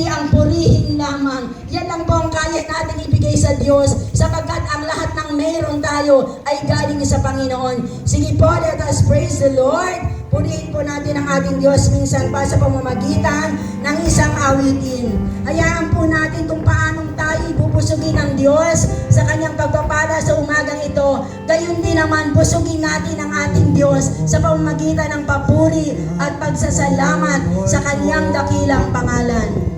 ang purihin lamang. Yan lang po ang kaya natin ibigay sa Diyos sapagkat ang lahat ng mayroon tayo ay galing sa Panginoon. Sige po, let us praise the Lord. Purihin po natin ang ating Diyos minsan pa sa pamamagitan ng isang awitin. Hayaan po natin kung paanong tayo ibubusugin ng Diyos sa kanyang pagpapala sa umagang ito. Gayon din naman, busugin natin ang ating Diyos sa pamamagitan ng papuri at pagsasalamat sa kanyang dakilang pangalan.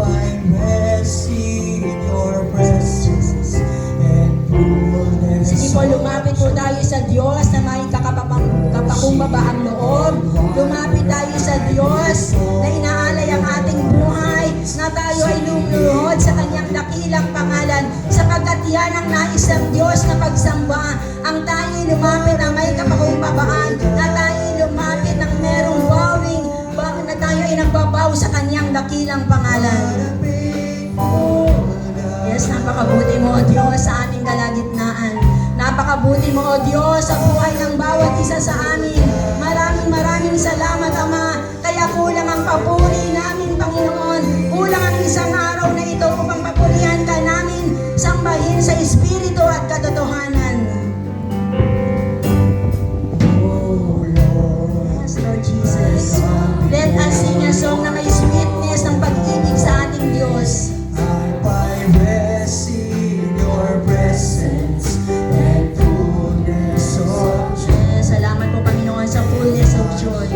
Find mercy in your presence and fullness. Sige po, lumapit po tayo sa Diyos na may kapakumbabahang loob. Lumapit tayo sa Diyos na inaalay ang ating buhay, na tayo ay lumuhod sa kanyang dakilang pangalan, sapagkat yan ang nais ng Diyos na pagsamba. Ang tayo lumapit na may kapakumbabaan, na tayo lumapit ng merong bowing, na tayo ay nagbabaw sa kanyang dakilang pangalan. Yes, napakabuti mo, O Diyos, sa aming kalagitnaan. Napakabuti mo, O Diyos, sa buhay ng bawat isa sa amin. Maraming salamat, Ama. Kaya kulang ang papuri namin, Panginoon. Kulang ang isang araw na ito upang papurihan ka namin, sambahin sa Espiritu at katotohanan. Yes, Lord Jesus. Let us sing a song na may sweetness ng pag-ibig sa ating Diyos. I find rest in your presence and fullness of joy. Salamat po, Panginoon, sa fullness of joy.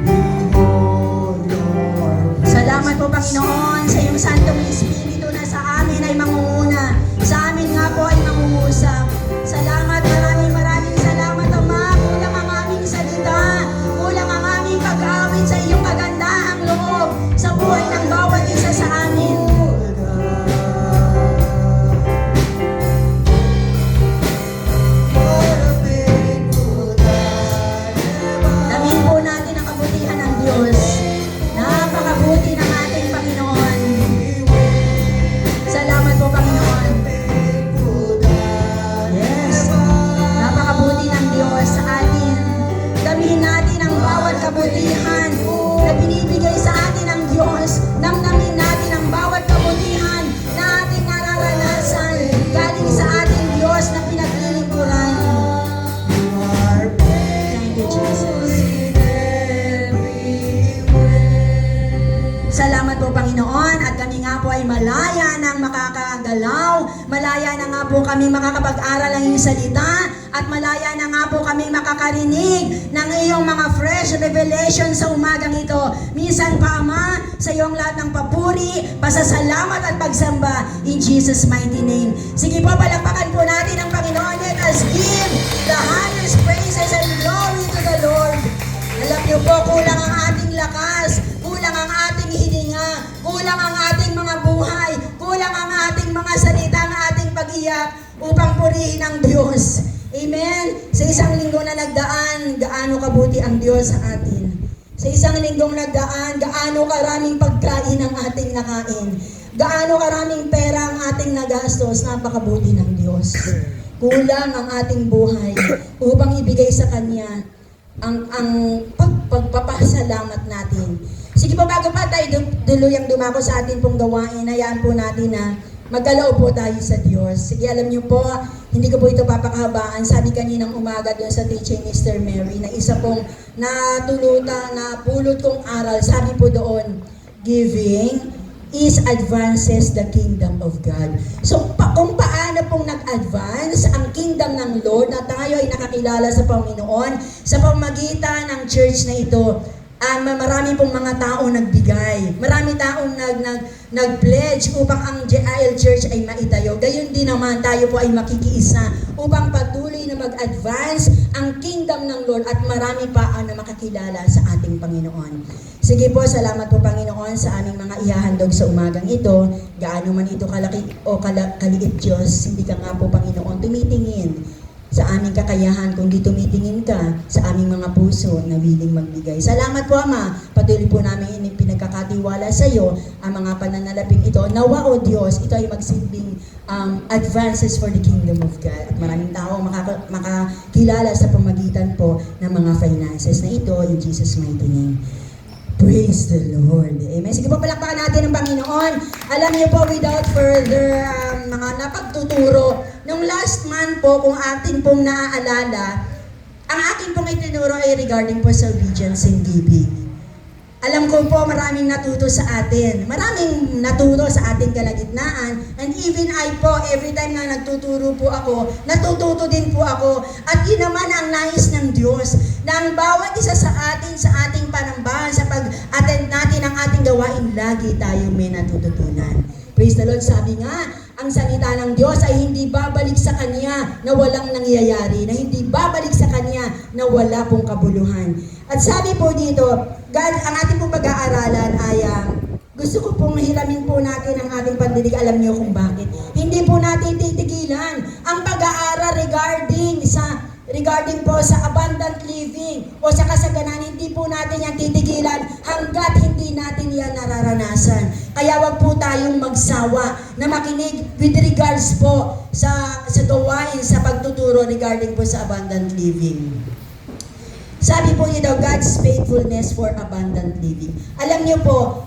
Behold your Salamat po, Panginoon, sa iyong Santong Espiritu na sa amin ay mangunguna. Sa amin nga po ay mangungusap. Salamat, maraming salamat, Ama. Kulang ang aming salita. Kulang ang aming pag-awit sa iyong kagandahang loob sa buhay ng bawat isa sa amin. Damin po natin ang kabutihan ng Diyos. Napakabuti ng ating Panginoon. Salamat po, Panginoon. Yes. Napakabuti ng Diyos sa atin. Damihin natin ang bawat kabutihan na binibigay sa atin ng Diyos. Namnamin natin ang bawat kabutihan na ating nararanasan galing sa ating Diyos na pinaglilingkuran. Thank you, Jesus. Salamat po, Panginoon, at kami nga po ay malaya nang makakagalaw, malaya na nga po kami makakapag-aral ng iyong salita, at malaya na nga po kami makakarinig ng iyong mga fresh revelation sa umagang ito. Minsan pa, Ama, sa iyong lahat ng papuri, pasasalamat at pagsamba in Jesus' mighty name. Sige po, palakpakan po natin ang Panginoon. Let us give the highest praises and glory to the Lord. Alam niyo po, kulang ang ating lakas, kulang ang ating hininga, kulang ang ating mga buhay, kulang ang ating mga salita, ang ating pag-iyak upang purihin ang Diyos. Amen? Sa isang linggo na nagdaan, gaano kabuti ang Diyos sa atin. Sa isang linggong nagdaan, gaano karaming pagkain ang ating nakain. Gaano karaming pera ang ating nagastos, napakabuti ng Diyos. Kulang ang ating buhay upang ibigay sa Kanya ang pagpapasalamat natin. Sige po, bago pa tayo duluyang dumako sa atin pong gawain, hayaan po natin na magkaloob po tayo sa Diyos. Sige, alam niyo po, hindi ko po ito papakahabaan. Sabi kaninang umaga doon sa teaching ni Sister Mary, na isa pong napulot kong aral, sabi po doon, giving is advances the kingdom of God. So, kung paano pong nag-advance ang kingdom ng Lord na tayo ay nakakilala sa Panginoon sa pamagitan ng church na ito, marami pong mga tao nagbigay. Marami taong nag-pledge upang ang JIL Church ay maitayo. Gayon din naman tayo po ay makikiisa upang patuloy na mag-advance ang kingdom ng Lord at marami pa ang makakilala sa ating Panginoon. Sige po, salamat po, Panginoon, sa aming mga ihahandog sa umagang ito. Gaano man ito kalaki o kaliit, Diyos, hindi ka nga po, Panginoon, tumitingin sa aming kakayahan, kundi tumitingin ka sa aming mga puso na willing magbigay. Salamat po, Ama. Patuloy po namin pinagkakatiwala sa iyo ang mga pananalapin ito. Nawa, O Diyos, ito ay magsilbing advances for the kingdom of God. At maraming tao makakilala sa pamagitan po ng mga finances na ito in Jesus' mighty name. Praise the Lord. Amen. Sige po, palakpakan natin ang Panginoon. Alam niyo po, without further mga napagtuturo, nung last month po, kung atin pong naaalala, ang akin pong itinuro ay regarding po sa obedience and giving. Alam ko po maraming natuto sa atin. Maraming natuto sa ating kalagitnaan. And even I po, every time na nagtuturo po ako, natututo din po ako. At yun naman ang nais ng Diyos, na ang bawat isa sa atin, sa ating panambahan, sa pag-attend natin ang ating gawain, lagi tayong may natututunan. Praise the Lord. Sabi nga, ang salita ng Diyos ay hindi babalik sa Kanya na walang nangyayari, na hindi babalik sa Kanya na wala pong kabuluhan. At sabi po dito, God, ang ating pong pag-aaralan ay gusto ko pong hiramin po natin ang ating pandinig. Alam niyo kung bakit. Hindi po natin titigilan ang pag-aaral regarding po sa abundant living o sa kasaganan. Hindi po natin yan titigilan hanggat hindi natin yan nararanasan. Kaya wag po tayong magsawa na makinig with regards po sa gawain, sa pagtuturo regarding po sa abundant living. Sabi po niyo daw, God's faithfulness for abundant living. Alam niyo po,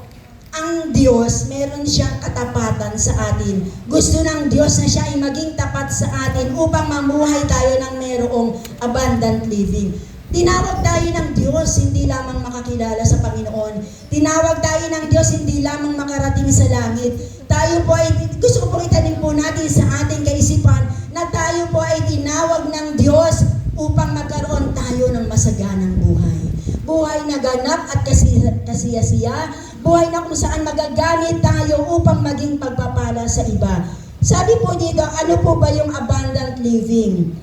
ang Diyos, meron siyang katapatan sa atin. Gusto ng Diyos na siya ay maging tapat sa atin upang mamuhay tayo ng merong abundant living. Tinawag tayo ng Diyos, hindi lamang makakilala sa Panginoon. Tinawag tayo ng Diyos, hindi lamang makarating sa langit. Tayo po ay, gusto ko pong itanim po natin sa ating kaisipan, na tayo po ay tinawag ng Diyos upang magkaroon tayo ng masaganang buhay. Buhay na ganap at kasiyasiya, buhay na kung saan magagamit tayo upang maging pagpapala sa iba. Sabi po dito, ano po ba yung abundant living?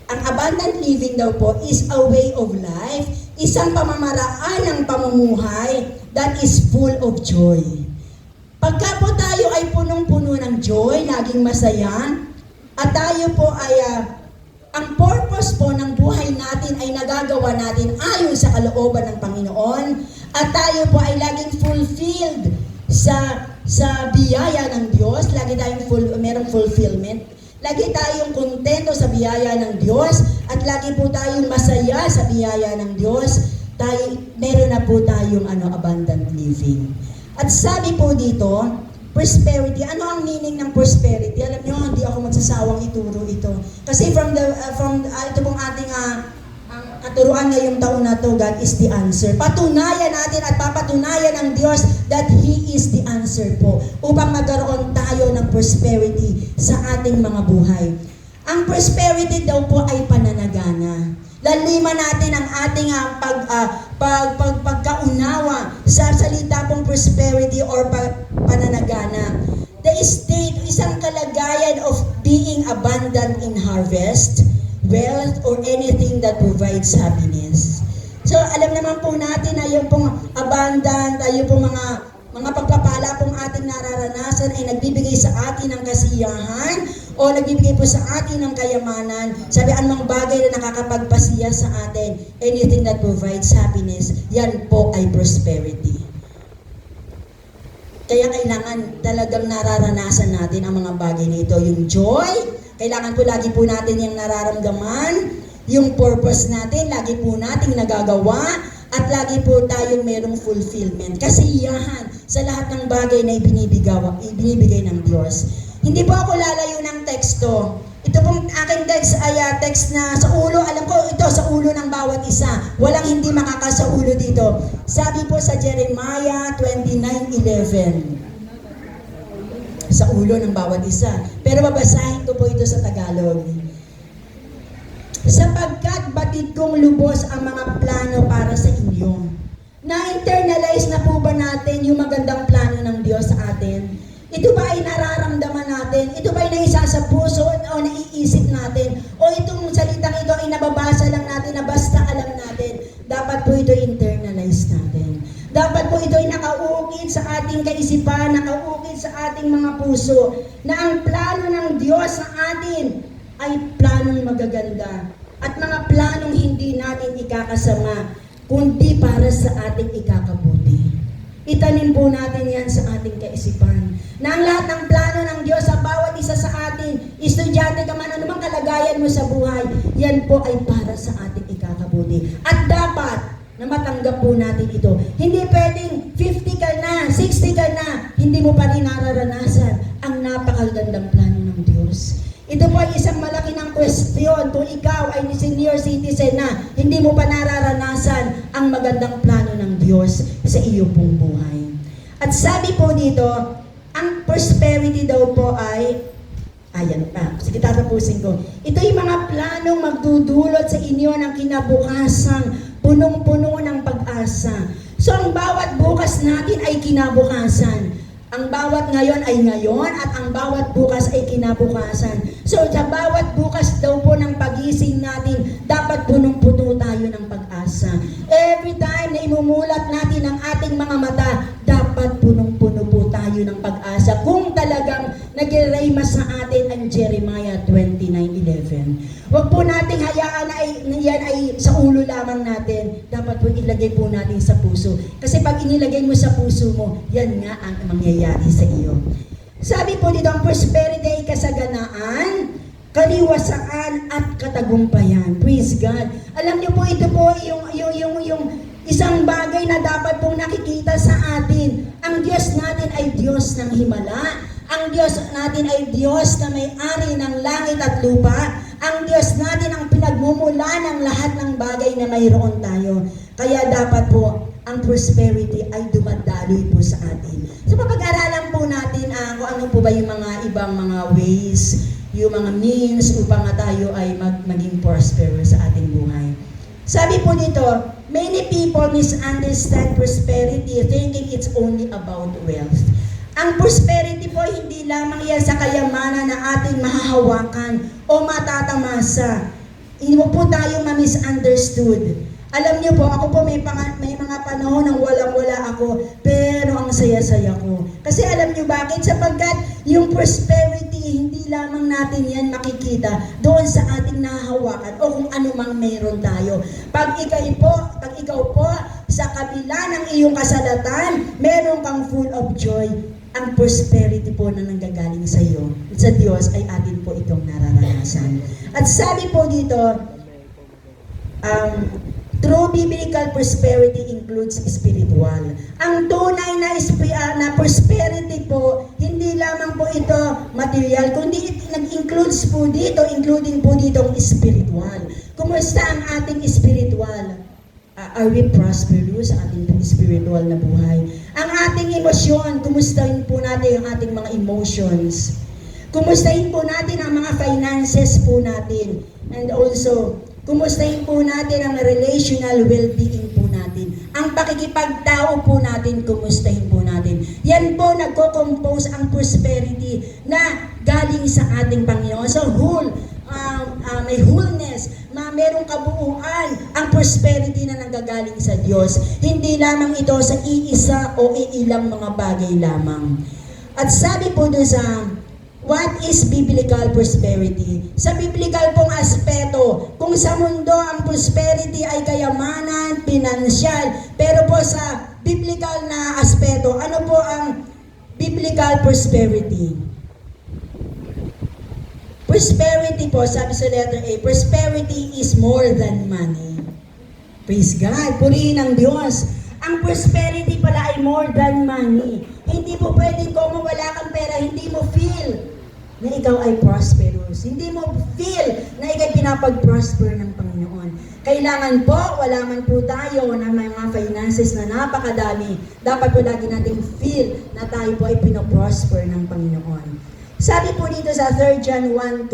Ang abundant living daw po is a way of life, isang pamamaraan ng pamumuhay that is full of joy. Pagka po tayo ay punong-puno ng joy, laging masaya, at tayo po ay ang purpose po ng buhay natin ay nagagawa natin ayon sa kalooban ng Panginoon, at tayo po ay laging fulfilled sa biyaya ng Diyos. Lagi tayong merong fulfillment. Lagi tayong kontento sa biyaya ng Diyos, at lagi po tayong masaya sa biyaya ng Diyos. Meron na po tayong abundant living. At sabi po dito, prosperity. Ano ang meaning ng prosperity? Alam niyo, hindi ako magsasawang ituro ito. Kasi ito pong ating ang katuruan ngayong taon na to, God is the answer. Patunayan natin at papatunayan ng Diyos that He is the answer po upang magkaroon tayo ng prosperity sa ating mga buhay. Ang prosperity daw po ay pananagana. Laliman natin ang ating pagkaunawa sa salita pong prosperity or pananagana. The state, isang kalagayan of being abundant in harvest, wealth, or anything that provides happiness. So, alam naman po natin na yung pong abundant, yung pong mga pagpapala pong ating nararanasan ay nagbibigay sa atin ng kasiyahan o nagbibigay po sa atin ng kayamanan. Sabi, anumang bagay na nakakapagpasiya sa atin, anything that provides happiness, yan po ay prosperity. Kaya kailangan talagang nararanasan natin ang mga bagay na ito. Yung joy, kailangan po lagi po natin yung nararamdaman, yung purpose natin, lagi po nating nagagawa, at lagi po tayong merong fulfillment. Kasiyahan sa lahat ng bagay na ibinibigay ng Diyos. Hindi po ako lalayo ng teksto. Ito pong aking text ay text na sa ulo. Alam ko ito sa ulo ng bawat isa. Walang hindi makakasaulo dito. Sabi po sa Jeremiah 29:11. Sa ulo ng bawat isa. Pero babasahin ko po ito sa Tagalog. Sapagkat batid kong lubos ang mga plano para sa inyo. Na-internalize na po ba natin yung magandang plano ng Diyos sa atin? Ito ba ay nararamdaman natin? Ito ba ay naisa sa puso o naiisip natin? O itong salitang ito ay nababasa lang natin na basta alam natin? Dapat po ito internalize natin. Dapat po ito ay nakaukit sa ating kaisipan, nakaukit sa ating mga puso, na ang plano ng Diyos sa atin ay planong magaganda at mga planong hindi natin ikakasama, kundi para sa ating ikakabuti. Itanim po natin yan sa ating kaisipan. Na ang lahat ng plano ng Diyos sa bawat isa sa atin, estudyante ka man, anumang kalagayan mo sa buhay, yan po ay para sa ating ikakabuti. At dapat, na matanggap po natin ito. Hindi pwedeng 50 ka na, 60 ka na, hindi mo pa rin nararanasan ang napakagandang plano ng Diyos. Ito po ay isang malaki ng kwestiyon kung ikaw ay senior citizen na, hindi mo pa nararanasan ang magandang plano ng Diyos sa iyo pong buhay. At sabi po dito, ang prosperity daw po ay, ayan pa, sige tatapusin ko. Ito yung mga planong magdudulot sa inyo ng kinabukasan, punong-puno ng pag-asa. So ang bawat bukas natin ay kinabukasan. Ang bawat ngayon ay ngayon at ang bawat bukas ay kinabukasan. So sa bawat bukas daw po ng pagising natin, dapat punong-puno tayo ng pag-asa. Every time na imumulat natin ang ating mga mata, dapat punong-puno po tayo ng pag-asa. Kung talagang nag-rema sa atin ang Jeremiah 29:11. Huwag po nating hayaan na yan ay sa ulo lamang natin. Dapat po ilagay po natin sa puso. Kasi pag inilagay mo sa puso mo, yan nga ang mangyayari sa iyo. Sabi po dito, ang prosperity ay kasaganaan, kaliwasaan at katagumpayan. Praise God. Alam niyo po, ito po yung isang bagay na dapat pong nakikita sa atin. Ang Diyos natin ay Diyos ng himala. Ang Diyos natin ay Diyos na may-ari ng langit at lupa. Ang Diyos natin ang pinagmumula ng lahat ng bagay na mayroon tayo. Kaya dapat po, ang prosperity ay dumadaloy po sa atin. So mapag-aralan po natin kung ano po ba yung mga ibang mga ways, yung mga means upang tayo ay maging prosperous sa ating buhay. Sabi po dito, many people misunderstand prosperity thinking it's only about wealth. Ang prosperity po hindi lamang yan sa kayamanan na ating mahahawakan o matatamasa. Hindi mo po tayo ma-misunderstood. Alam niyo po, ako po may mga panahon nang walang-wala ako, pero ang saya-saya ko. Kasi alam niyo bakit? Sapagkat yung prosperity, hindi lamang natin yan makikita doon sa ating nahahawakan o kung ano mang meron tayo. Pag ikaw po, sa kabila ng iyong kasalatan, meron kang full of joy. Ang prosperity po na nanggagaling sa iyo, sa Diyos, ay atin po itong nararanasan. At sabi po dito, true biblical prosperity includes spiritual. Ang tunay na prosperity po, hindi lamang po ito material, kundi nag-includes po dito, including po dito ang spiritual. Kumusta ang ating spiritual? Are we prosperous sa ating spiritual na buhay? Ang ating emosyon, kumustahin po natin ang ating mga emotions. Kumustahin po natin ang mga finances po natin. And also, kumustahin po natin ang relational well-being po natin. Ang pakikipagtao po natin, kumustahin po natin. Yan po nagko-compose ang prosperity na galing sa ating Panginoon. So may wholeness, merong kabuuan ang prosperity na nanggagaling sa Diyos. Hindi lamang ito sa iisa o iilang mga bagay lamang. At sabi po doon sa what is biblical prosperity? Sa biblical pong aspeto, kung sa mundo ang prosperity ay kayamanan, pinansyal, pero po sa biblical na aspeto, ano po ang biblical prosperity? Prosperity po, sabi sa letter A, prosperity is more than money. Praise God, purihin ang Diyos. Ang prosperity pala ay more than money. Hindi po pwedeng kung wala kang pera, hindi mo feel na ikaw ay prosperous. Hindi mo feel na ikaw pinapag-prosper ng Panginoon. Kailangan po, wala man po tayo na may mga finances na napakadami. Dapat po lagi natin feel na tayo po ay pinoprosper ng Panginoon. Sabi po dito sa 3 John 1:2,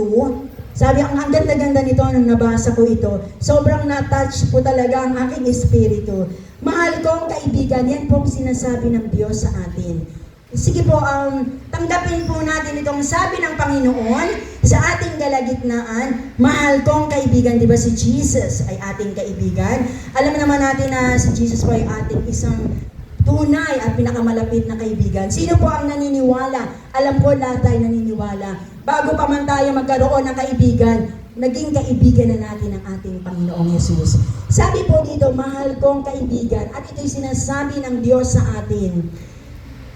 sabi, ang ganda-ganda nito nung nabasa ko ito, sobrang na-touch po talaga ang aking espiritu. Mahal kong kaibigan, yan po ang sinasabi ng Diyos sa atin. Sige po, tanggapin po natin itong sabi ng Panginoon sa ating kalagitnaan. Mahal kong kaibigan, di ba si Jesus ay ating kaibigan? Alam naman natin na si Jesus po ay ating isang tunay at pinakamalapit na kaibigan. Sino po ang naniniwala? Alam ko lahat tayo naniniwala. Bago pa man tayo magkaroon ng kaibigan, naging kaibigan na natin ang ating Panginoong Yesus. Sabi po dito, mahal kong kaibigan, at ito'y sinasabi ng Diyos sa atin.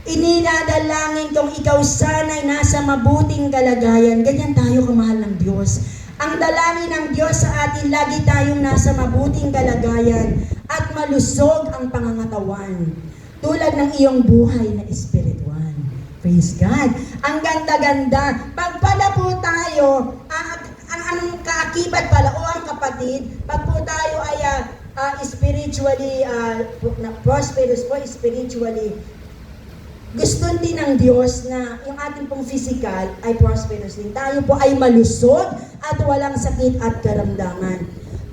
Ininadalangin kong ikaw sana'y nasa mabuting kalagayan. Ganyan tayo kamahal ng Diyos. Ang dalangin ng Diyos sa atin, lagi tayong nasa mabuting kalagayan at malusog ang pangangatawan, tulad ng iyong buhay na espiritual. Praise God. Ang ganda-ganda. Pag pala po tayo, ang kaakibat pala o ang kapatid, pag po tayo ay spiritually prosperous po, spiritually, gusto din ng Diyos na yung ating pong physical ay prosperous din. Tayo po ay malusog at walang sakit at karamdaman.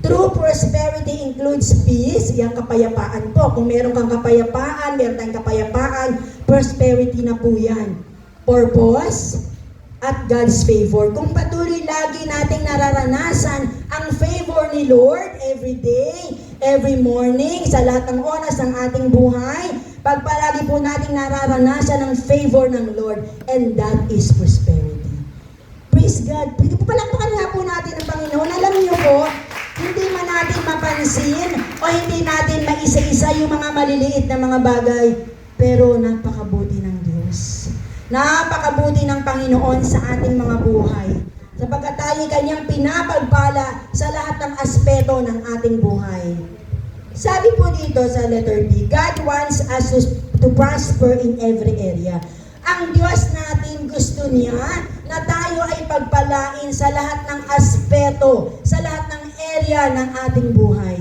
True prosperity includes peace, yung kapayapaan po. Kung meron kang kapayapaan, meron tayong kapayapaan, prosperity na po yan. Purpose at God's favor. Kung patuloy lagi nating nararanasan ang favor ni Lord every day, every morning, sa lahat ng oras ng ating buhay, pag palagi po nating nararanasan ang favor ng Lord, and that is prosperity. Praise God. Palakpakan nga po natin ang Panginoon. Alam niyo po, hindi man natin mapansin o hindi natin maisa-isa yung mga maliliit na mga bagay, pero napakabuti ng Diyos. Napakabuti ng Panginoon sa ating mga buhay. Sapagkat tayo kanyang pinapagpala sa lahat ng aspeto ng ating buhay. Sabi po dito sa letter B, God wants us to prosper in every area. Ang Diyos natin gusto niya na tayo ay pagpalain sa lahat ng aspeto, sa lahat ng area ng ating buhay.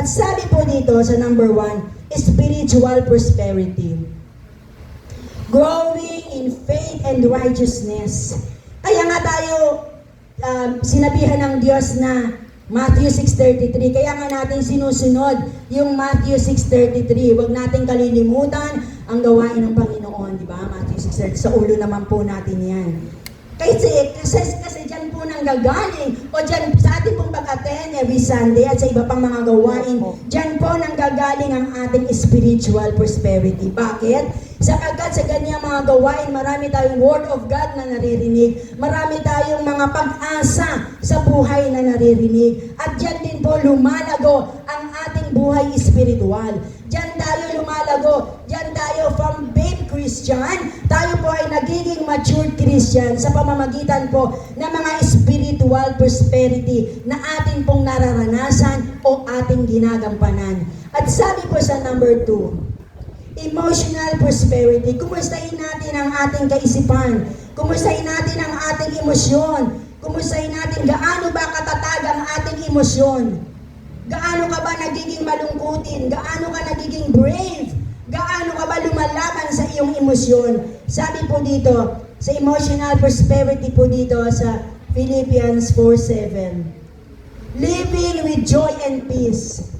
At sabi po dito sa number 1, spiritual prosperity. Growing in faith and righteousness. Kaya nga tayo sinabihan ng Diyos na Matthew 6:33. Kaya nga natin sinusunod yung Matthew 6:33. Huwag natin kalilimutan ang gawain ng Panginoon, di ba? Matthew 6:33. Sa ulo naman po natin yan. Kasi dyan po nang gagaling, o dyan sa ating pong pag-attend every Sunday at sa iba pang mga gawain, dyan po nang gagaling ang ating spiritual prosperity. Bakit? Sapagkat sa ganyang mga gawain, marami tayong word of God na naririnig, marami tayong mga pag-asa sa buhay na naririnig, at dyan din po lumalago ang ating buhay spiritual. Dyan tayo lumalago, dyan tayo from babe Christian, tayo po ay nagiging matured Christian sa pamamagitan po ng mga spiritual prosperity na ating pong nararanasan o ating ginagampanan. At sabi po sa number 2, emotional prosperity. Kumustahin natin ang ating kaisipan. Kumustahin natin ang ating emosyon. Kumustahin natin gaano ba katatag ang ating emosyon. Gaano ka ba nagiging malungkutin? Gaano ka nagiging brave? Gaano ka ba lumalaban sa iyong emosyon? Sabi po dito, sa emotional prosperity po dito sa Philippians 4:7. Living with joy and peace.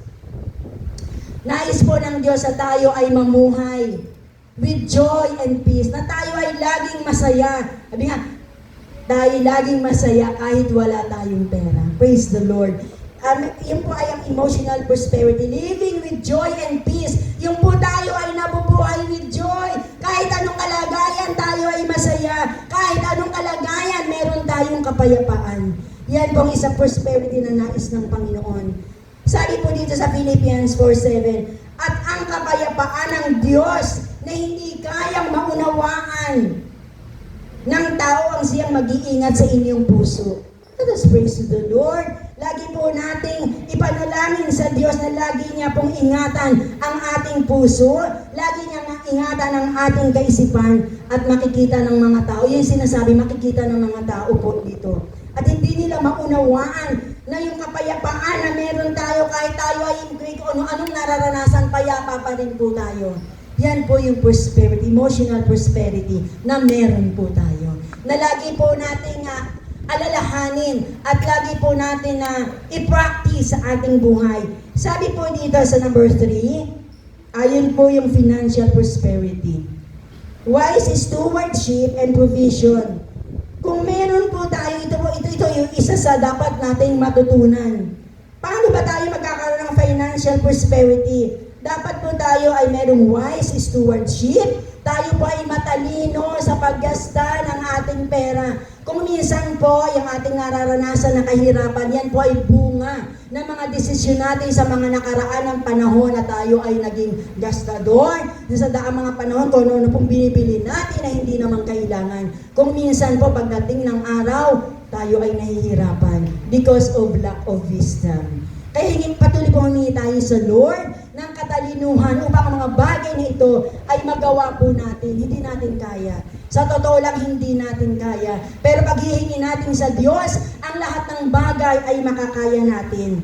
Nais po ng Diyos na tayo ay mamuhay with joy and peace, na tayo ay laging masaya. Sabi nga, tayo laging masaya kahit wala tayong pera. Praise the Lord. Yun po ay ang emotional prosperity. Living with joy and peace. Yung po tayo ay nabubuhay with joy. Kahit anong kalagayan, tayo ay masaya. Kahit anong kalagayan, meron tayong kapayapaan. Yan po ang isang prosperity na nais ng Panginoon. Sabi po dito sa Philippians 4:7, at ang kapayapaan ng Diyos na hindi kayang maunawaan ng tao ang siyang mag-iingat sa inyong puso. Let us praise to the Lord. Lagi po nating ipanalangin sa Diyos na lagi niya pong ingatan ang ating puso, lagi niya ingatan ang ating kaisipan at makikita ng mga tao. Yung sinasabi, makikita ng mga tao po dito. At hindi nila maunawaan na yung kapayapaan na meron tayo kahit tayo ay anong nararanasan, payapa pa rin po tayo. Yan po yung prosperity, emotional prosperity na meron po tayo. Na lagi po nating alalahanin at lagi po natin na i-practice sa ating buhay. Sabi po dito sa number 3, ayun po yung financial prosperity. Wise stewardship and provision. Kung meron po tayo, ito yung isa sa dapat nating matutunan. Paano ba tayo magkakaroon ng financial prosperity? Dapat po tayo ay merong wise stewardship. Tayo po ay matalino sa paggasta ng ating pera. Kung minsan po, yung ating nararanasan na kahirapan, yan po ay bunga ng mga desisyon natin sa mga nakaraan ng panahon na tayo ay naging gastador. Sa daang mga panahon, kung ano pong binibili natin na hindi naman kailangan. Kung minsan po, pagdating ng araw, tayo ay nahihirapan because of lack of wisdom. Kaya hingin patuloy po humingi tayo sa Lord ng katalinuhan upang ang mga bagay na ito ay magawa po natin. Hindi natin kaya. Sa totoo lang, hindi natin kaya. Pero pag hihingi natin sa Diyos, ang lahat ng bagay ay makakaya natin.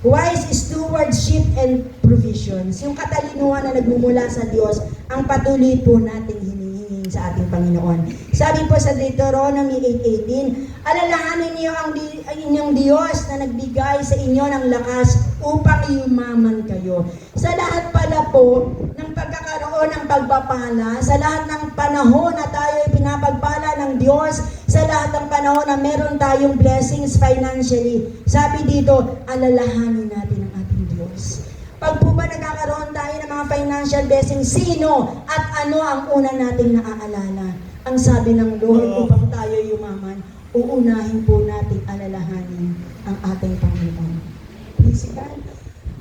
Wise stewardship and provisions. Yung katalinuhan na nagmumula sa Diyos, ang patuloy po nating hinihingi sa ating Panginoon. Sabi po sa Deuteronomy 8:18, alalahanin niyo ang inyong Diyos na nagbigay sa inyo ng lakas upang yumaman kayo. Sa lahat pala po ng pagkakaroon ng pagpapala, sa lahat ng panahon na tayo ay pinapagpala ng Diyos, sa lahat ng panahon na meron tayong blessings financially, sabi dito, alalahanin natin ang ating Diyos. Pag po ba nagkakaroon tayo ng mga financial blessings, sino at ano ang una nating naaalala? Ang sabi ng Lord, upang tayo yumaman, uunahin po natin alalahanin ang ating Panginoon. Please God.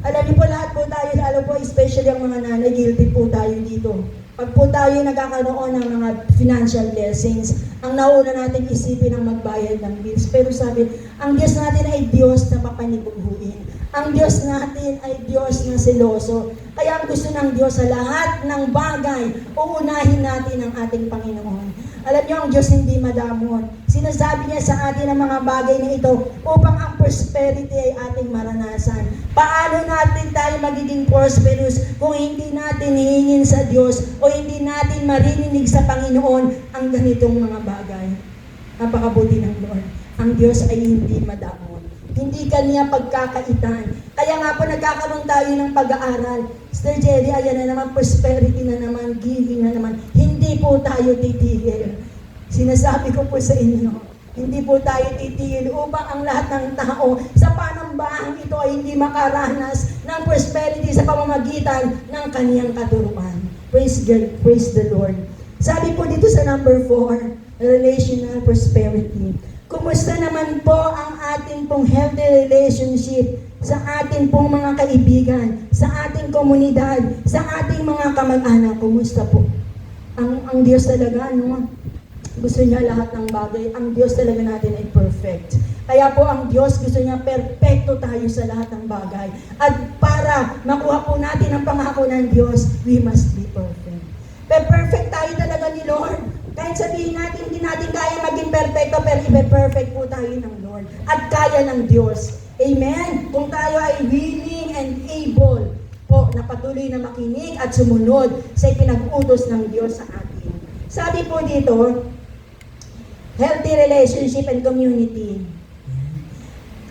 Alam niyo po lahat po tayo, lalo po especially ang mga nanay, guilty po tayo dito. Pag po tayo nagkakaroon ng mga financial blessings, ang nauna natin isipin ang magbayad ng bills. Pero sabi, ang Diyos natin ay Diyos na papanibughuin. Ang Diyos natin ay Diyos na seloso. Kaya ang gusto ng Diyos sa lahat ng bagay, uunahin natin ang ating Panginoon. Alam niyo, ang Diyos hindi madamot. Sinasabi niya sa atin ang mga bagay na ito upang ang prosperity ay ating maranasan. Paano natin tayo magiging prosperous kung hindi natin hihingin sa Diyos o hindi natin maririnig sa Panginoon ang ganitong mga bagay? Napakabuti ng Lord. Ang Diyos ay hindi madamot. Hindi kanya pagkakaitan. Kaya nga po nagkakaroon tayo ng pag-aaral. Sister Jerry, ayan na naman, prosperity na naman, giving na naman. Hindi po tayo titigil. Sinasabi ko po sa inyo, hindi po tayo titigil upang ang lahat ng tao sa panambahang ito ay hindi makaranas ng prosperity sa pamamagitan ng kaniyang katuruan. Praise the Lord. Sabi po dito sa number 4, relational prosperity. Kumusta naman po ang ating pong healthy relationship sa ating pong mga kaibigan, sa ating komunidad, sa ating mga kamag-anak? Kumusta po? Ang Diyos talaga, no? Gusto niya lahat ng bagay. Ang Diyos talaga natin ay perfect. Kaya po ang Diyos gusto niya perfecto tayo sa lahat ng bagay. At para makuha po natin ang pangako ng Diyos, we must be perfect. Pero perfect tayo talaga ni Lord. Kahit sabihin natin, hindi natin kaya maging perfecto, pero ibe-perfect po tayo ng Lord. At kaya ng Diyos. Amen? Kung tayo ay willing and able po na patuloy na makinig at sumunod sa ipinag-utos ng Diyos sa atin. Sabi po dito, healthy relationship and community.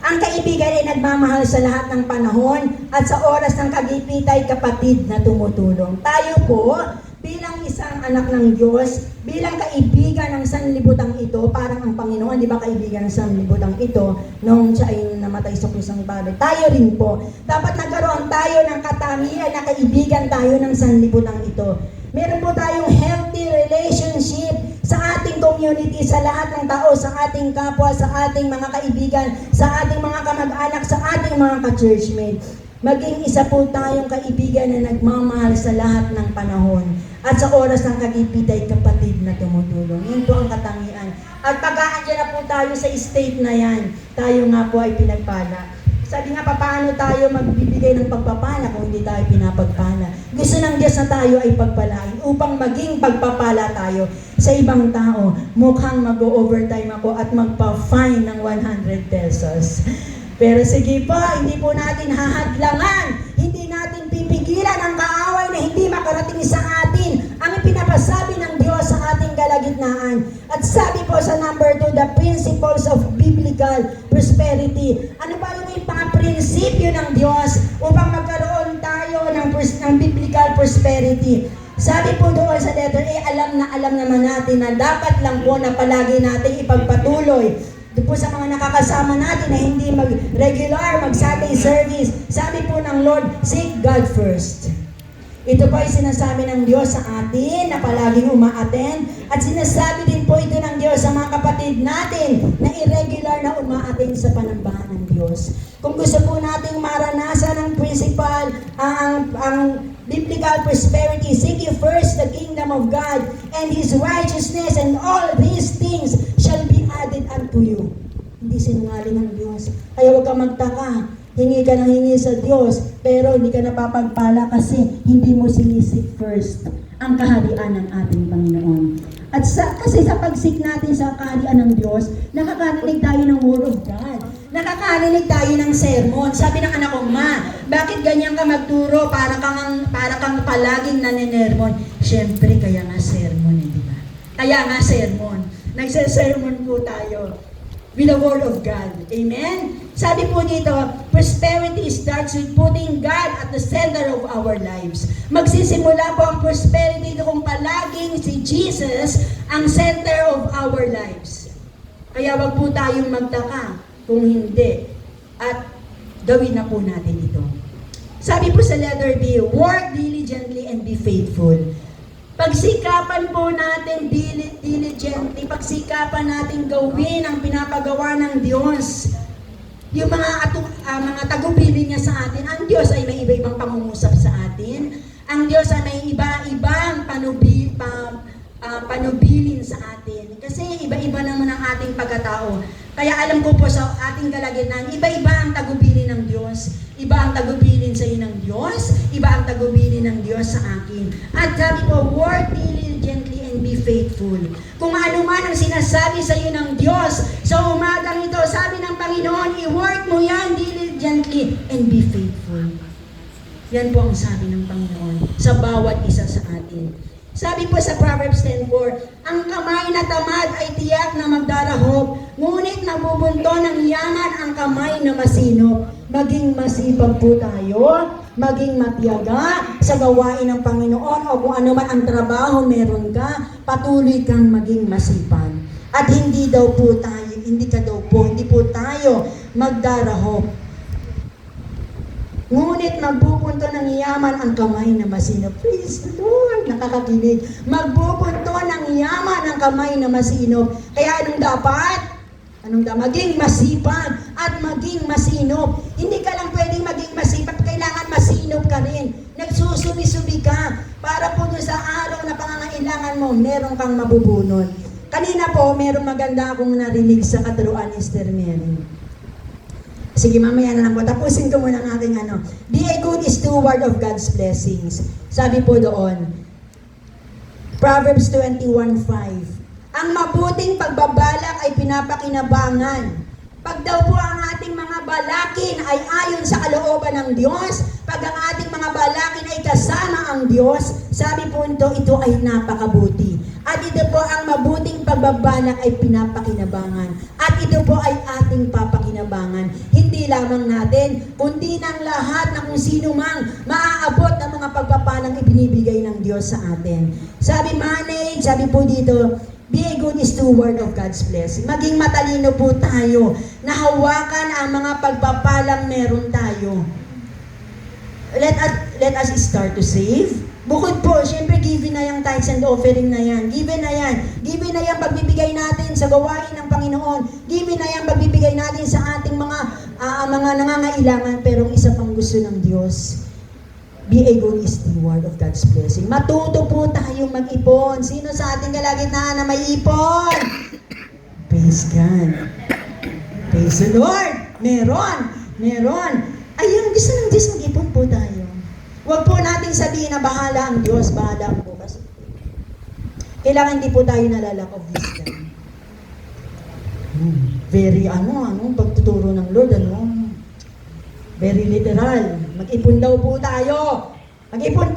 Ang kaibigan ay nagmamahal sa lahat ng panahon at sa oras ng kagipit ay kapatid na tumutulong. Tayo po, bilang isang anak ng Diyos, bilang kaibigan ng sanlibutang ito, parang ang Panginoon, di ba kaibigan ng sanlibutang ito, nung siya ay namatay sa krusang palad. Tayo rin po, dapat nagkaroon tayo ng katangian na kaibigan tayo ng sanlibutang ito. Meron po tayong healthy relationship sa ating community, sa lahat ng tao, sa ating kapwa, sa ating mga kaibigan, sa ating mga kamag-anak, sa ating mga ka-churchmate. Maging isa po tayong kaibigan na nagmamahal sa lahat ng panahon. At sa oras ng kagipit ay kapatid na tumutulong. Yun po ang katangian. At pag-aandyan na po tayo sa state na yan, tayo nga po ay pinagpala. Sabi nga, paano tayo magbibigay ng pagpapala kung hindi tayo pinapagpala? Gusto ng Diyos na tayo ay pagpalain upang maging pagpapala tayo sa ibang tao. Mukhang mag-overtime ako at magpa-fine ng 100 pesos. Pero sige po, hindi po natin hahadlangan, hindi natin pipigilan ang kaaway na hindi makarating sa atin ang ipinapasabi ng Diyos sa ating kalagitnaan. At sabi po sa number 2, the principles of biblical prosperity. Ano ba yung mga prinsipyo ng Diyos upang magkaroon tayo ng biblical prosperity? Sabi po doon sa letter A, alam naman natin na dapat lang po na palagi natin ipagpatuloy doon po sa mga nakakasama natin na hindi mag-regular, mag-Sunday service. Sabi po ng Lord, seek God first. Ito po ay sinasabi ng Diyos sa atin na palaging uma-attend. At sinasabi din po ito ng Diyos sa mga kapatid natin na irregular na uma-attend sa panambahan ng Diyos. Kung gusto po nating maranasan ang principal, ang biblical prosperity, seek ye first the kingdom of God and His righteousness, and all these things shall be added unto you. Hindi sinungaling ang Diyos. Kaya huwag kang magtaka Hingi ka ng hingi sa Diyos, pero hindi ka napapagpala kasi hindi mo sinisik first ang kaharian ng ating Panginoon. At kasi sa pagsik natin sa kaharian ng Diyos, nakakarinig tayo ng Word of God. Nakakarinig tayo ng sermon. Sabi ng anak ko, Ma, bakit ganyan ka magturo? Para kang palaging naninermon. Siyempre, kaya nga sermon, di ba? Kaya nga sermon. Nagse-sermon po tayo with the Word of God. Amen? Sabi po dito, prosperity starts with putting God at the center of our lives. Magsisimula po ang prosperity kung palaging si Jesus ang center of our lives. Kaya wag po tayong magtaka kung hindi. At gawin na po natin ito. Sabi po sa letter B, work diligently and be faithful. Pagsikapan po natin diligently, pagsikapan natin gawin ang pinapagawa ng Diyos. Yung mga tagubilin niya sa atin, ang Diyos ay may iba-ibang pangungusap sa atin. Ang Diyos ay may iba-ibang panubilin sa atin. Kasi iba-iba naman ang ating pagkatao. Kaya alam ko po sa ating kalagitnaan, iba-iba ang tagubilin ng Diyos. Iba ang tagubilin sa iyo ng Diyos, iba ang tagubilin ng Diyos sa akin. At sabi po, work diligently and be faithful. Kung ano man ang sinasabi sa iyo ng Diyos, sa umagang ito, sabi ng Panginoon, i-work mo yan diligently and be faithful. Yan po ang sabi ng Panginoon sa bawat isa sa atin. Sabi po sa Proverbs 10:4, ang kamay na tamad ay tiyak na magdarahop, ngunit nabubunto ng yaman ang kamay na masinop. Maging masipag po tayo, maging matiyaga sa gawain ng Panginoon o kung ano man ang trabaho meron ka, patuloy kang maging masipag. At hindi po tayo magdarahop. Ngunit magpupunto ng yaman ang kamay na masinop. Praise the Lord! Nakakakilig. Magpupunto ng yaman ang kamay na masinop. Kaya anong dapat? Maging masipag at maging masinop. Hindi ka lang pwedeng maging masipag, kailangan masinop ka rin. Nagsusubi-subi ka para po sa araw na pangangailangan mo, meron kang mabubunot. Kanina po, meron maganda akong narinig sa katuruan ni Sister Mary. Sige, mamaya na lang po. Tapusin ko muna ang aking Be a good steward of God's blessings. Sabi po doon, Proverbs 21:5. Ang mabuting pagbabalak ay pinapakinabangan. Pag daw po ang ating mga balakin ay ayon sa kalooban ng Diyos, pag ang ating mga balakin ay kasama ang Diyos, sabi po ito ay napakabuti. At ito po ang mabuting pagbabalak ay pinapakinabangan. At ito po ay ating papakinabangan. Hindi lamang natin, kundi ng lahat na kung sino mang maaabot ng mga pagpapalang ibinibigay ng Diyos sa atin. Sabi po dito, be a good steward of God's blessing. Maging matalino po tayo na hawakan ang mga pagpapalang meron tayo. Let us start to save. Bukod po, syempre given na yung tithes and offering na yan. Given na yan. Given na yan pagbibigay natin sa gawain ng Panginoon. Given na yan pagbibigay natin sa ating mga nangangailangan. Pero isa pang gusto ng Diyos, be a good steward of God's blessing. Matuto po tayong mag-ipon. Sino sa ating kalagitnaan na may ipon? Praise God. Praise the Lord. Meron. Ayun, gusto ng Diyos mag-ipon po tayo. Huwag po natin sabihin na bahala ang Diyos, bahala ang bukas. Kailangan hindi po tayo nalalack of wisdom. Very pagtuturo ng Lord, very literal. Mag-ipon daw po tayo. Mag-ipon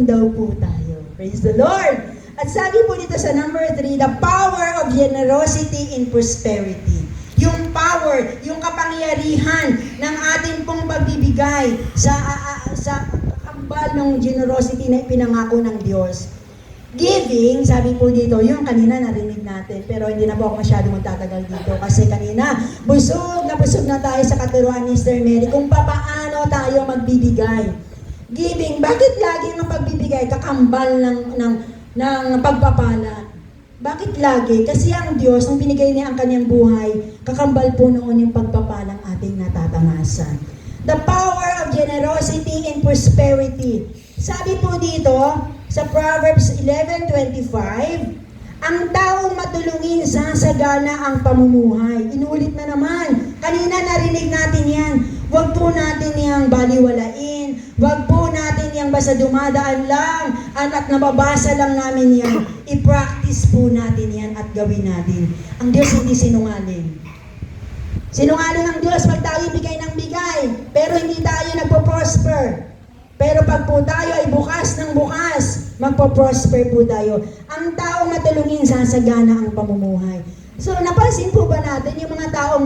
daw po tayo. Praise the Lord. At sabi po dito sa number 3, the power of generosity in prosperity. Yung power, yung kapangyarihan ng ating pong pagbibigay sa kambal ng generosity na ipinangako ng Diyos. Giving, sabi po dito, yung kanina narinig natin, pero hindi na po ako masyadong magtatagal dito kasi kanina, busog na tayo sa katuruan ni Sister Mary kung paano tayo magbibigay. Giving, bakit lagi ang pagbibigay kakambal ng pagpapala? Bakit lagi? Kasi ang Diyos, nung binigay niya ang kanyang buhay, kakambal po noon yung pagpapalang ating natatamasan. The power of generosity and prosperity. Sabi po dito, sa Proverbs 11:25, Ang taong matulungin sasagana ang pamumuhay. Inulit na naman. Kanina narinig natin yan. Huwag po natin yang baliwalain. Huwag po natin yang basta dumadaan lang at nababasa lang namin yan. I-practice po natin yan at gawin natin. Ang Diyos hindi sinungaling. Sinungaling ang Diyos pag tayo bigay ng bigay, pero hindi tayo nagpo-prosper. Pero pag po tayo ay bukas ng bukas, magpo-prosper po tayo. Ang taong matulungin, sasagana ang pamumuhay. So, napansin po ba natin, yung mga taong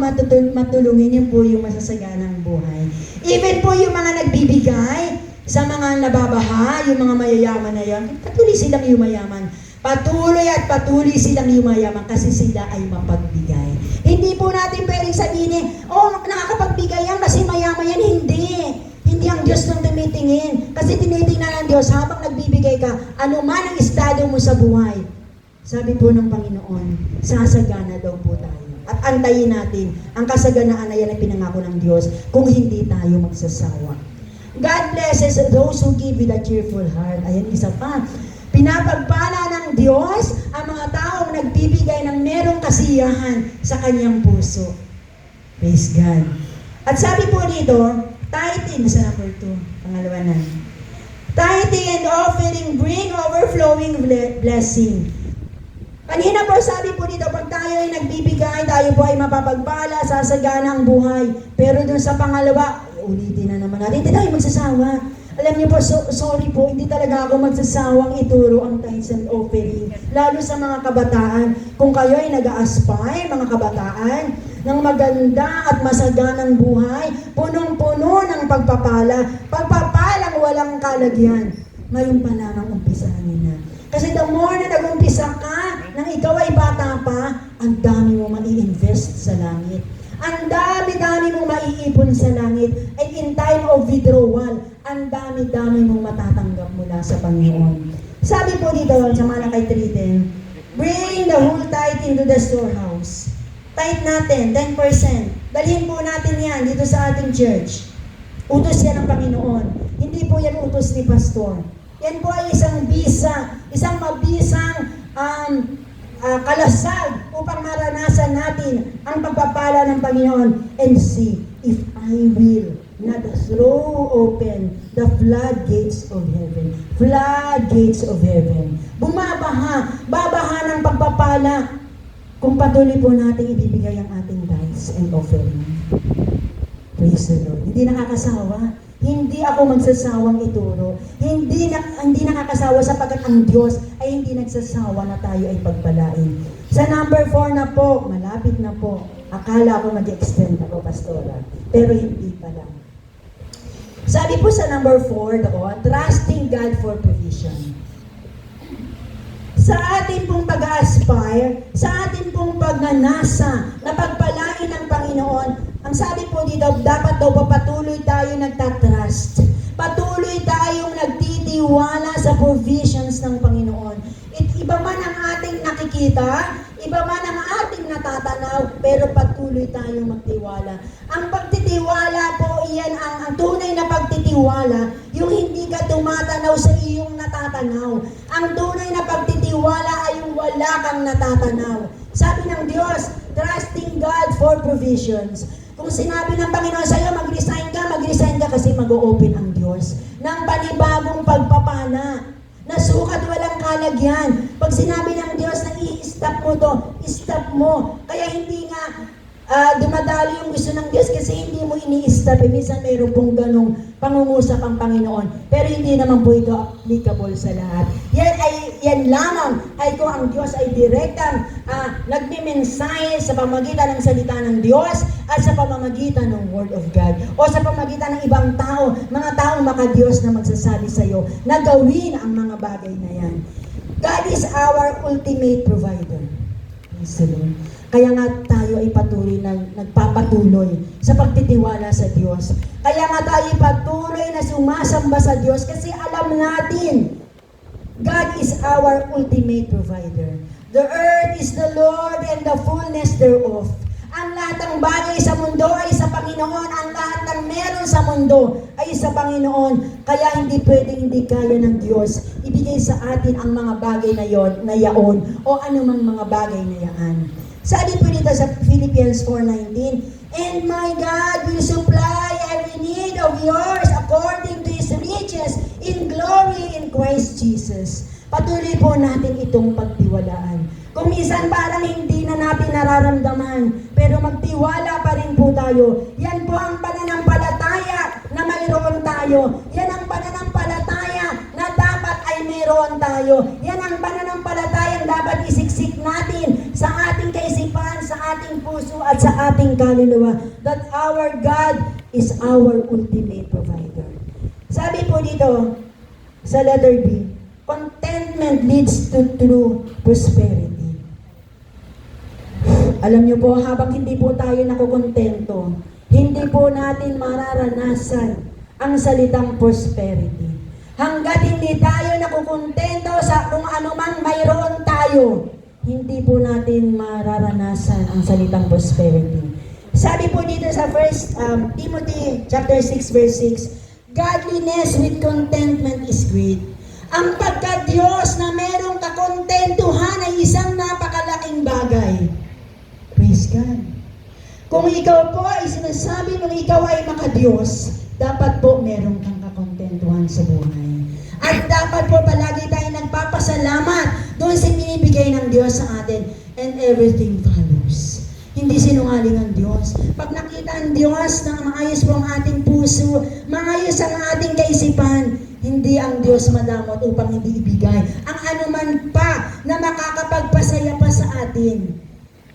matulungin, yun po yung masasagana ang buhay. Even po yung mga nagbibigay sa mga nababaha, yung mga mayayaman na yan, patuloy silang yumayaman. Patuloy at patuloy silang yumayaman kasi sila ay mapagbigay. Hindi po natin pwedeng sabihin, oh, nakakapagbigay yan kasi mayaman yan. Hindi. Hindi ang Diyos nang tumitingin. Kasi tinitingnan ng Diyos habang nagbibigay ka, ano man ang estado mo sa buhay. Sabi po ng Panginoon, sasagana daw po tayo. At antayin natin ang kasaganaan na yan ay pinangako ng Diyos kung hindi tayo magsasawa. God blesses those who give with a cheerful heart. Ayan, isa pa. Pinapagpala ng Diyos ang mga taong nagbibigay ng merong kasiyahan sa kanyang puso. Praise God. At sabi po dito, tithing sa number 2, pangalawa na. Tithing and offering bring overflowing blessing. Kanina po sabi po dito, pag tayo ay nagbibigay, tayo po ay mapapagpala, sasagana ang buhay. Pero dun sa pangalawa, ulitin na naman natin, hindi tayo magsasawa. Alam niyo po, sorry po, hindi talaga ako magsasawang ituro ang tithes and offering. Lalo sa mga kabataan. Kung kayo ay nag-a-aspire, mga kabataan, ng maganda at masaganang buhay, punong-puno ng pagpapalang walang kalagyan. Ngayon pa lang ang umpisahan niyo na. Kasi the more na nag-umpisa ka, nang ikaw ay bata pa, ang dami mo mai-invest sa langit. Ang dami-dami mong maiipon sa langit. And in time of withdrawal, ang dami-dami mong matatanggap mula sa Panginoon. Sabi po dito sa Malakay 3:10, bring the whole tithe into the storehouse. Tithe natin, 10%. Dalhin po natin yan dito sa ating church. Utos yan ng Panginoon. Hindi po yan utos ni Pastor. Yan po ay isang bisa, isang mabisang kalasag upang maranasan natin ang pagpapala ng Panginoon. And see, if I will not throw open the floodgates of heaven. Floodgates of heaven. Babaha ng pagpapala kung patuloy po natin ibibigay ang ating tithes and offering. Praise the Lord. Hindi nakakasawa. Hindi ako magsasawang ituro. Hindi nakakasawa sapagkat ang Diyos ay hindi nagsasawa na tayo ay pagpalain. Sa number 4 na po, malapit na po. Akala ko mag-extend ako, Pastora. Pero hindi pala. Sabi po sa number 4 doon, trusting God for provision. Sa ating pong pag-aspire, sa ating pong pagnanasa na pagpalain ng Panginoon, ang sabi po dito, dapat daw patuloy tayo nagtatrust. Patuloy tayong nagtitiwala sa provisions ng Panginoon. Iba man ang ating nakikita, iba man ang ating natatanaw, pero patuloy tayong magtiwala. Ang pagtitiwala po, iyan ang tunay na pagtitiwala, yung hindi ka tumatanaw sa iyong natatanaw. Ang tunay na pagtitiwala ay yung wala kang natatanaw. Sabi ng Diyos, trusting God for provisions. Kung sinabi ng Panginoon sa iyo, mag-resign ka kasi mag-o-open ang Diyos ng panibagong pagpapala. Nasukat walang kalagyan. Pag sinabi ng Diyos na i-stop mo to, stop mo. Kaya hindi nga dumadalo yung gusto ng Diyos kasi hindi mo ini-stop. Minsan mayroon pong ganong pangungusap ang Panginoon. Pero hindi naman po ito applicable sa lahat. Yan lamang ay kung ang Diyos ay direktang nagmimensahe sa pamamagitan ng salita ng Diyos at sa pamamagitan ng Word of God. O sa pamamagitan ng ibang tao, mga taong maka-Diyos na magsasabi sa iyo na gawin ang mga bagay na yan. God is our ultimate provider. Praise the Lord. Kaya nga tayo ay patuloy na nagpapatuloy sa pagtitiwala sa Diyos. Kaya nga tayo ay patuloy na sumasamba sa Diyos kasi alam natin, God is our ultimate provider. The earth is the Lord and the fullness thereof. Ang lahat ng bagay sa mundo ay sa Panginoon. Ang lahat ng meron sa mundo ay sa Panginoon. Kaya hindi pwedeng hindi kaya ng Diyos ibigay sa atin ang mga bagay na yaon o anumang mga bagay na yaan. Sabi po dito sa Philippians 4:19, "And my God will supply every need of yours according to His riches in glory in Christ Jesus." Patuloy po natin itong pagtiwalaan. Kung minsan parang hindi na natin nararamdaman, pero magtiwala pa rin po tayo. Yan po ang pananampalataya na mayroon tayo. Yan ang pananampalataya na dapat ay mayroon tayo. Yan ang pananampalataya na dapat isiksik natin sa ating kaisipan, sa ating puso at sa ating kaluluwa. That our God is our ultimate provider. Sabi po dito sa letter B, contentment leads to true prosperity. Alam niyo po, habang hindi po tayo nakukontento, hindi po natin mararanasan ang salitang prosperity. Hanggat hindi tayo nakukontento sa kung ano mang mayroon tayo, hindi po natin mararanasan ang salitang prosperity. Sabi po dito sa 1 Timothy chapter 6 verse 6, "Godliness with contentment is great." Ang pagka-Diyos na merong kakontentuhan ay isang napakalaking bagay. Praise God. Kung ikaw po ay sinasabi nung ikaw ay maka-Diyos, dapat po meron kang kakontentuhan sa buhay. At dapat po palagi tayo nagpapasalamat doon sa binibigay ng Diyos sa atin, and everything follows. Hindi sinungaling ang Diyos. Pag nakita ang Diyos na maayos po ang ating puso, maayos ang ating kaisipan, hindi ang Diyos madamot upang hindi ibigay ang anuman pa na makakapagpasaya pa sa atin.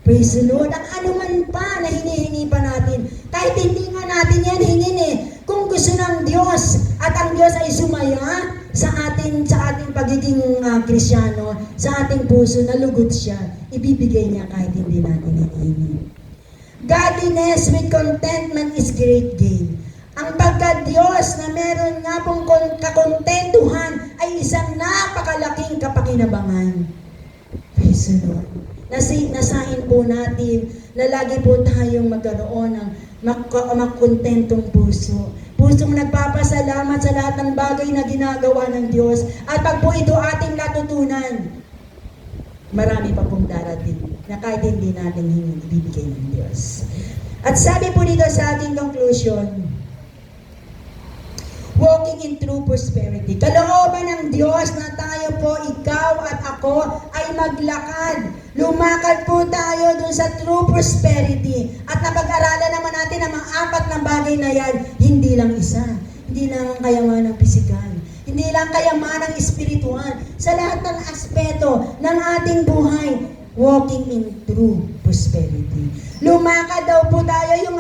Praise the Lord. Ang anuman pa na hinihingi pa natin, kahit hindi nga natin yan hingin kung gusto ng Diyos at ang Diyos ay sumaya sa ating pagiging Kristyano, sa ating puso, nalugod siya, ibibigay niya kahit hindi natin hinihingi. Godliness with contentment is great gain. Ang pagka-Diyos na meron nga pong kakontentuhan ay isang napakalaking kapakinabangan. Praise the Lord. Nasahin po natin na lagi po tayong magkaroon ng makontentong puso. Pusong nagpapasalamat sa lahat ng bagay na ginagawa ng Diyos. At pag po ito ating natutunan, marami pa pong darating na kahit hindi natin ibibigay ng Diyos. At sabi po dito sa ating conclusion, walking in true prosperity. Kalooban ng Diyos na tayo po, ikaw at ako, ay maglakad. Lumakad po tayo dun sa true prosperity. At napag-aralan naman natin ang mga apat na bagay na yan, hindi lang isa. Hindi lang ang kayamanang pisikal. Hindi lang kayamanang espiritual. Sa lahat ng aspeto ng ating buhay, walking in true prosperity. Lumakad daw po tayo, yung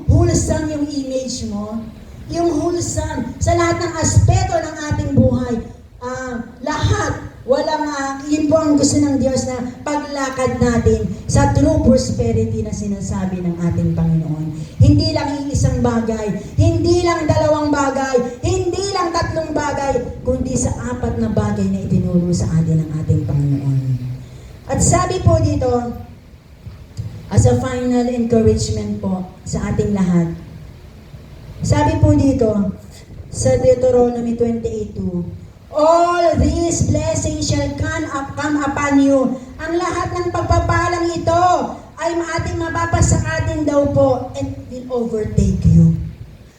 wholesome yung image mo. Yung wholesome, sa lahat ng aspeto ng ating buhay, lahat, yun po ang gusto ng Diyos na paglakad natin sa true prosperity na sinasabi ng ating Panginoon. Hindi lang isang bagay, hindi lang dalawang bagay, hindi lang tatlong bagay, kundi sa apat na bagay na itinuro sa atin ng ating Panginoon. At sabi po dito, as a final encouragement po sa ating lahat, sabi po dito sa Deuteronomy 28:2, all these blessings shall come upon you. Ang lahat ng pagpapalang ito ay ating mapapasa atin daw po and will overtake you.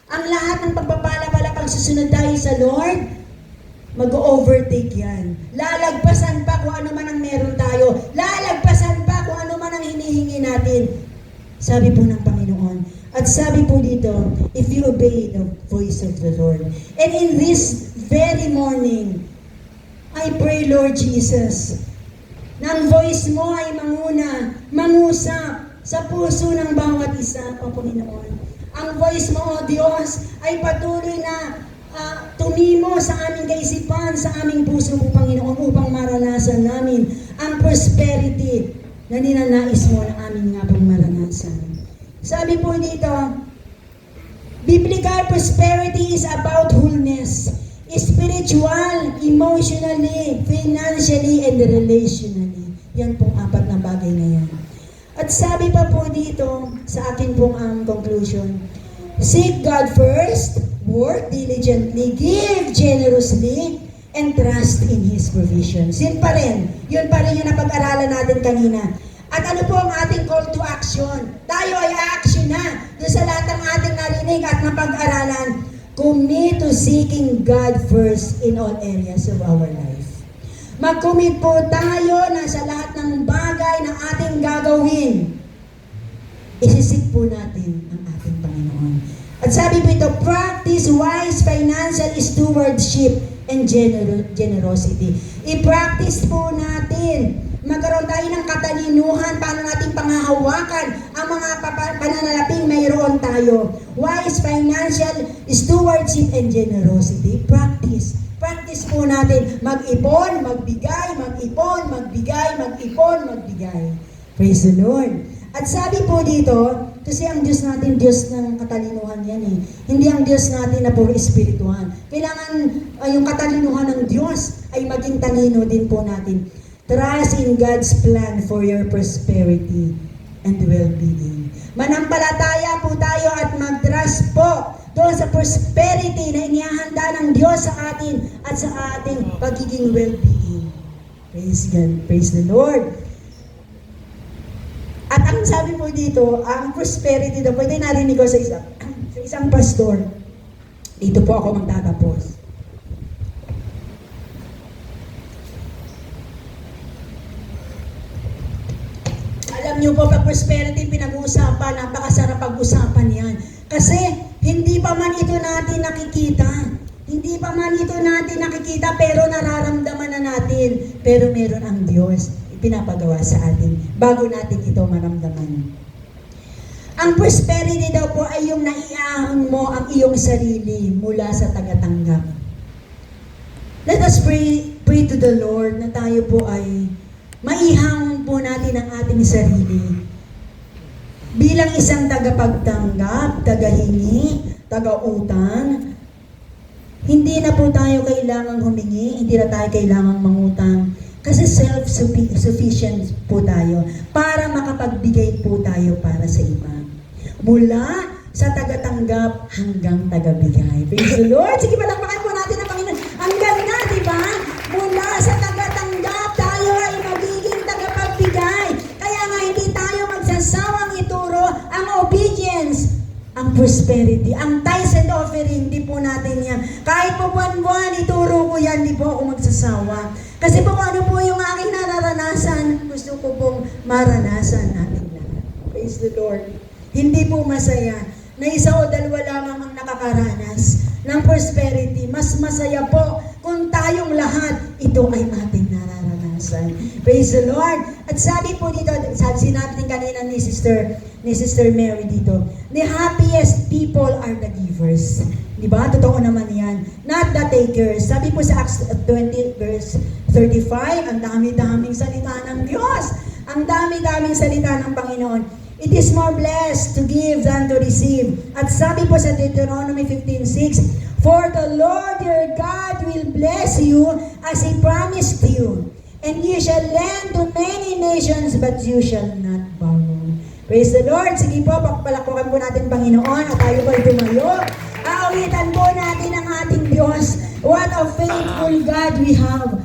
Ang lahat ng pagpapala pala pag susunod tayo sa Lord, mag-overtake yan. Lalagpasan pa kung ano man ang meron tayo. Lalagpasan pa kung ano man ang hinihingi natin. Sabi po ng Panginoon. At sabi po dito, if you obey the voice of the Lord. And in this very morning, I pray, Lord Jesus, na ang voice mo ay mangusap sa puso ng bawat isa, O Panginoon. Ang voice mo, O Diyos, ay patuloy na tumimo sa aming kaisipan, sa aming puso mo, Panginoon, upang maranasan namin ang prosperity na ninanais mo na amin nga pong maranasan. Sabi po dito, biblical prosperity is about wholeness, spiritual, emotionally, financially, and relationally. Yan pong apat na bagay na yan. At sabi pa po dito sa akin pong conclusion, seek God first, work diligently, give generously, and trust in His provisions. Yun pa rin yung napag-aralan natin kanina. At ano po ang ating call to action? Tayo ay action na doon sa lahat ng ating narinig at napag-aralan. Commit to seeking God first in all areas of our life. Mag-commit po tayo na sa lahat ng bagay na ating gagawin. Isisik po natin ang ating Panginoon. At sabi po ito, practice wise financial stewardship and generosity. I-practice po natin. Magkaroon tayo ng katalinuhan paano natin panghahawakan ang mga pananalaping mayroon tayo. Wise financial stewardship and generosity. Practice. Practice po natin mag-ipon, magbigay, mag-ipon, magbigay, mag-ipon, magbigay. Praise the Lord. At sabi po dito, kasi ang Diyos natin, Diyos ng katalinuhan yan eh. Hindi ang Diyos natin na puro espirituhan. Kailangan yung katalinuhan ng Diyos ay maging talino din po natin. Trust in God's plan for your prosperity and well-being. Manampalataya po tayo at mag-trust po doon sa prosperity na inihahanda ng Diyos sa atin at sa ating pagiging well-being. Praise God. Praise the Lord. At ang sabi po dito, ang prosperity daw, pwede narinig ko sa isang pastor. Dito po ako magtatapos. Alam niyo po, pag prosperity pinag-uusapan, napakasarap pag-usapan yan. Kasi hindi pa man ito natin nakikita. Hindi pa man ito natin nakikita, pero nararamdaman na natin. Pero meron ang Diyos pinapagawa sa atin bago natin ito maramdaman. Ang prosperity daw po ay yung naiahon mo ang iyong sarili mula sa tagatanggap. Let us pray to the Lord na tayo po ay maihangon po natin ang ating sarili bilang isang tagapagtanggap, tagahingi, tagautang. Hindi na po tayo kailangang humingi, hindi na tayo kailangang mangutang. Kasi self-sufficient po tayo para makapagbigay po tayo para sa iba. Mula sa tagatanggap hanggang tagabigay. Praise the Lord! Sige, palakpakan po natin ang Panginoon. Ang ganda, di ba? Mula sa tagatanggap, tayo ay magiging tagapagbigay. Kaya nga hindi tayo magsasawang ituro ang obedience, ang prosperity, ang tithes and offering, di po natin yan. Kahit po buwan-buwan, ituro ko yan, di po ako magsasawa. Kasi po kung ano po yung aking nararanasan, gusto ko pong maranasan natin lahat. Praise the Lord. Hindi po masaya na isa o dalawa lamang ang nakakaranas ng prosperity. Mas masaya po kung tayong lahat, ito ay ating nararanasan. Praise the Lord. At sabi po dito, sinabi din kanina ni Sister Mary dito, the happiest people are the givers. Diba? Totoo naman yan. Not the takers. Sabi po sa Acts 20 verse 35, ang dami-daming salita ng Diyos. Ang dami-daming salita ng Panginoon. It is more blessed to give than to receive. At sabi po sa Deuteronomy 15:6, for the Lord your God will bless you as He promised you. And you shall lend to many nations, but you shall not borrow. Praise the Lord. Sige po, pagpalakukan po natin Panginoon at tayo po ay tumayo. Aawitan po natin ang ating Diyos. What a faithful God we have.